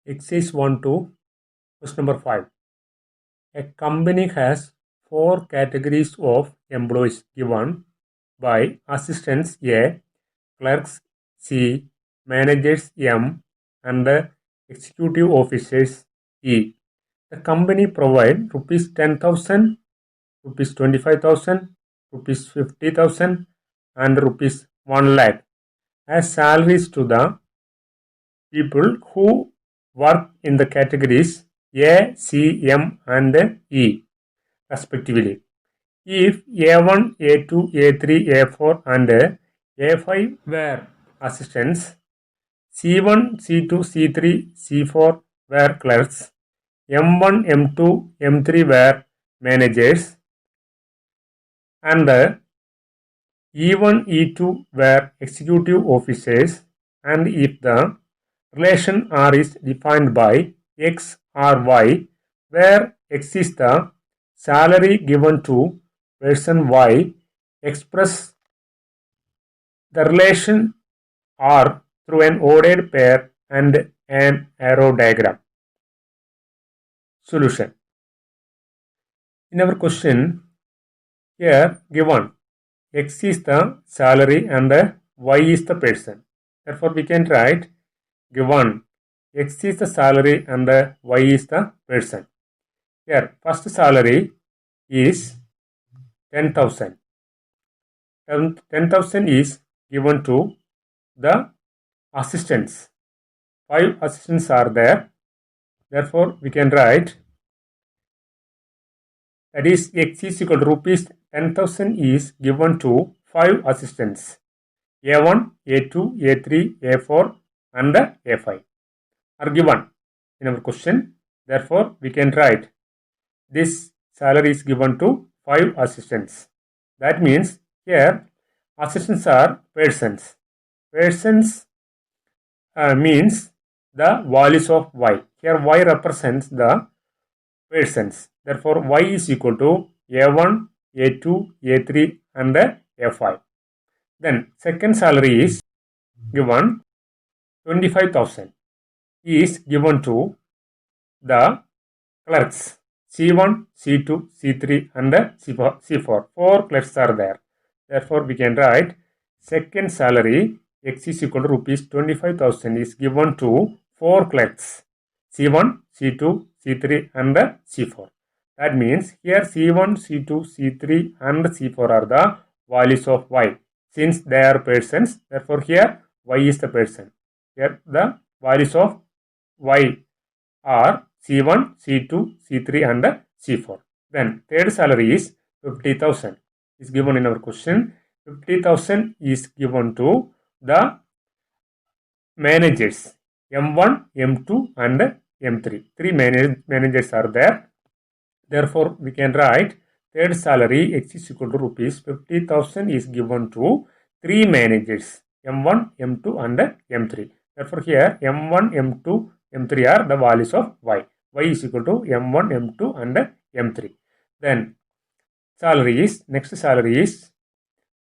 Exercise 1 to question number 5. A company has 4 categories of employees given by assistants A, clerks C, managers M, and executive officers E. The company provides rupees 10,000, rupees 25,000, rupees 50,000, and rupees 1 lakh as salaries to the people who work in the categories A, C, M, and E, respectively. If A1, A2, A3, A4, and A5 were assistants, C1, C2, C3, C4 were clerks, M1, M2, M3 were managers, and E1, E2 were executive officers, and if the relation R is defined by X or Y, where X is the salary given to person Y, express the relation R through an ordered pair and an arrow diagram. Solution. In our question, here given X is the salary and Y is the person. Therefore, we can write given X is the salary and Y is the person. Here, first salary is 10,000. 10,000 is given to the assistants. 5 assistants are there. Therefore, we can write that is X is equal to rupees 10,000 is given to 5 assistants. A1, A2, A3, A4 and A5 are given in our question. Therefore, we can write this salary is given to 5 assistants. That means here assistants are persons. Persons means the values of Y. Here Y represents the persons. Therefore, Y is equal to A1, A2, A3 and A5. Then second salary is given 25,000 is given to the clerks C1, C2, C3 and C4. 4 clerks are there. Therefore, we can write second salary X is equal to rupees 25,000 is given to 4 clerks C1, C2, C3 and C4. That means here C1, C2, C3 and C4 are the values of Y. Since they are persons, therefore here Y is the person. Here the values of Y are C1, C2, C3 and C4. Then third salary is 50,000 is given in our question. 50,000 is given to the managers M1, M2 and M3. 3 managers are there. Therefore, we can write third salary X is equal to rupees 50,000 is given to 3 managers M1, M2 and M3. Therefore, here M1, M2, M3 are the values of Y. Y is equal to M1, M2 and M3. Then next salary is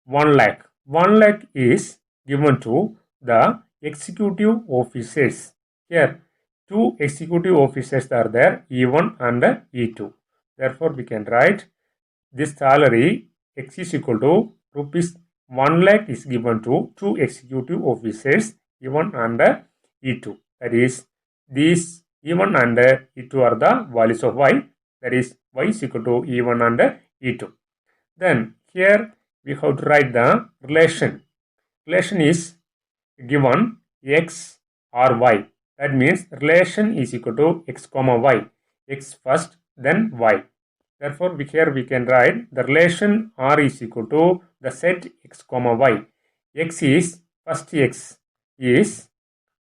1 lakh. 1 lakh is given to the executive officers. Here 2 executive officers are there, E1 and E2. Therefore, we can write this salary X is equal to rupees 1 lakh is given to 2 executive officers E1 and E2. That is, these E1 and E2 are the values of Y. That is, Y is equal to E1 and E2. Then here we have to write the relation. Relation is given X or Y. That means relation is equal to X comma Y. X first, then Y. Therefore, here we can write the relation R is equal to the set X comma Y. X is, first X is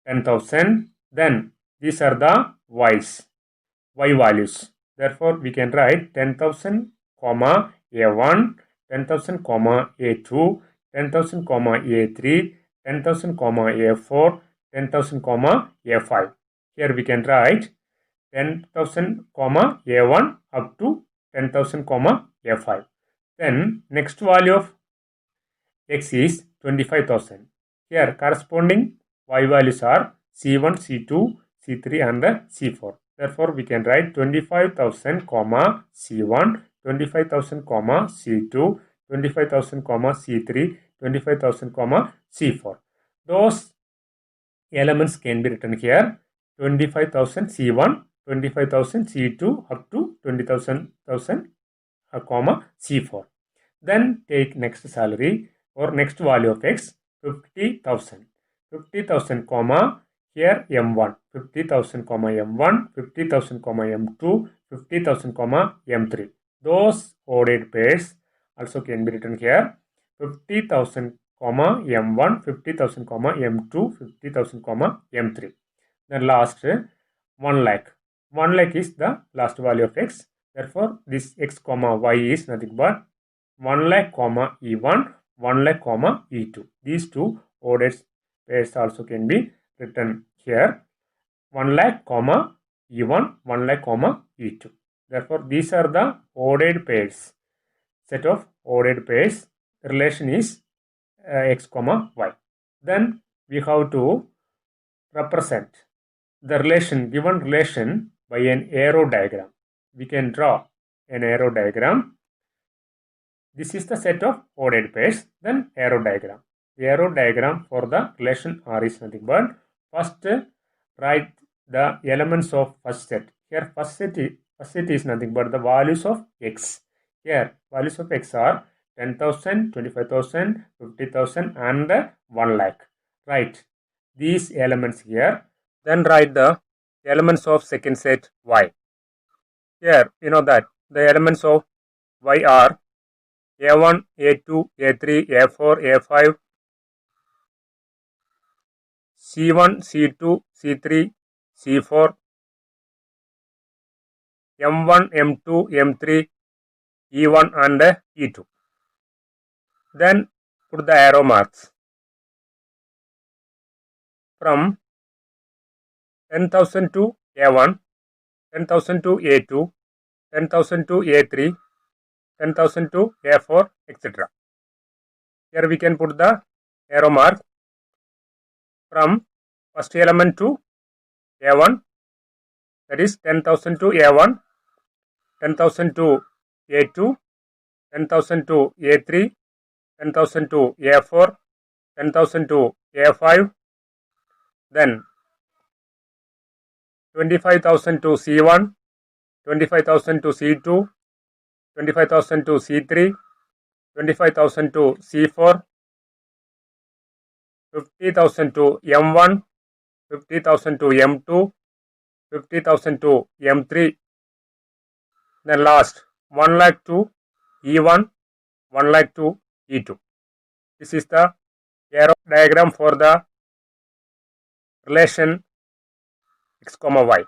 10,000. Then these are the Y's, Y values. Therefore, we can write 10,000 comma A1, 10,000 comma A2, 10,000 comma A3, 10,000 comma A4, 10,000 comma A5. Here we can write 10,000 comma A1 up to 10,000 comma A5. Then next value of X is 25,000. Here corresponding Y values are C1, C2, C3 and C4. Therefore, we can write 25,000 comma C1, 25,000 comma C2, 25,000 comma C3, 25,000 comma C4. Those elements can be written here. 25,000 C1, 25,000 C2 up to 20,000 comma C4. Then take next salary or next value of X, 50,000. 50,000 comma here M1, 50,000 comma M1, 50,000 comma M2, 50,000 comma M3. Those ordered pairs also can be written here. 50,000 comma M1, 50,000 comma M2, 50,000 comma M3. Then last 1 lakh. 1 lakh is the last value of X. Therefore, this X comma Y is nothing but 1 lakh comma E1, 1 lakh comma E2. These two ordered pairs also can be written here. 1 lakh comma E1, 1 lakh comma E2. Therefore, these are the ordered pairs. Set of ordered pairs. The relation is X comma Y. Then we have to represent the relation, given relation, by an arrow diagram. We can draw an arrow diagram. This is the set of ordered pairs. Then arrow diagram. The arrow diagram for the relation R is nothing but first write the elements of first set. Here first set is nothing but the values of X. Here values of X are 10,000, 25,000, 50,000 and 1 lakh. Write these elements here. Then write the elements of second set Y. Here you know that the elements of Y are A1, A2, A3, A4, A5, C1, C2, C3, C4, M1, M2, M3, E1 and E2. Then put the arrow marks from 10,000 to A1, 10,000 to A2, 10,000 to A3, 10,000 to A4, etc. Here we can put the arrow mark from first element to A1, that is 10,000 to A1, 10,000 to A2, 10,000 to A3, 10,000 to A4, 10,000 to A5, then 25,000 to C1, 25,000 to C2, 25,000 to C3, 25,000 to C4, 50,000 to M1, 50,000 to M2, 50,000 to M3, then last 1 lakh to E1, 1 lakh to E2. This is the arrow diagram for the relation X comma Y.